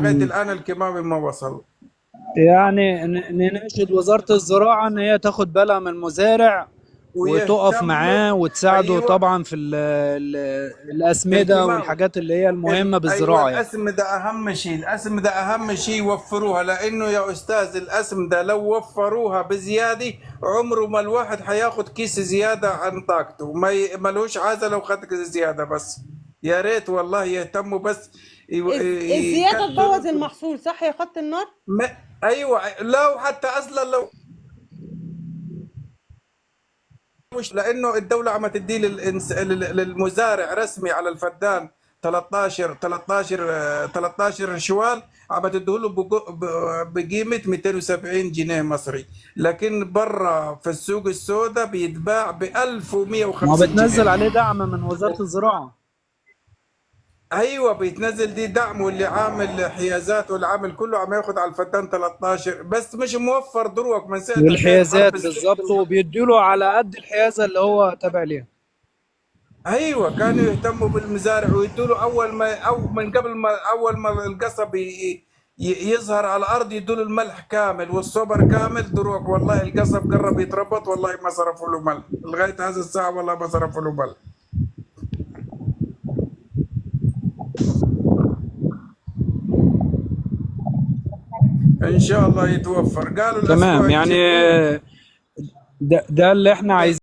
لغايه مم. الان الكمامه ما وصل. يعني نناشد وزارة الزراعة إن هي تاخد بالها من المزارع وتقف ويهتموا. معاه وتساعده ايوه، طبعا في في الأسمدة الكيماوي. والحاجات اللي هي المهمة ايوه، بالزراعة يعني. الاسم ده اهم شيء، الاسم ده اهم شيء يوفروها، لانه يا استاذ الاسم ده لو وفروها بزياده عمره ما الواحد حياخد كيس زياده عن طاقته، ملوش عازه لو خد كيس زياده بس. يا ريت والله يهتموا بس الزيادة يكتروا تبوظ المحصول، صح يا خط النار؟ ما ايوه، لو حتى اصلا لو مش، لانه الدوله عم تدي للمزارع رسمي على الفدان 13 شوال، عم تديه له بقيمه 270 جنيه مصري، لكن برا في السوق السوداء بيتباع ب ما هو 1150 بتنزل جنيه عليه دعم من وزارة الزراعة. ايوه بيتنزل دي دعم، واللي عامل حيازات واللي عامل كله عم ياخذ على الفدان 13 بس، مش موفر دروك من ساعه حكايه حرب والحيازات بالظبط، وبيديله على قد الحيازة اللي هو تابع ليها. ايوه كانوا يهتموا بالمزارع ويدوا له اول ما، او من قبل ما، اول ما القصب يظهر على الارض يدوا له الملح كامل والصبر كامل دروك. والله القصب قرب يتربط والله ما صرفوا له ملح لغايه هذه الساعه، والله ما صرفوا له ملح. ان شاء الله يتوفر، قالوا تمام الاسبوع يعني. الجاي. ده اللي احنا عايزين.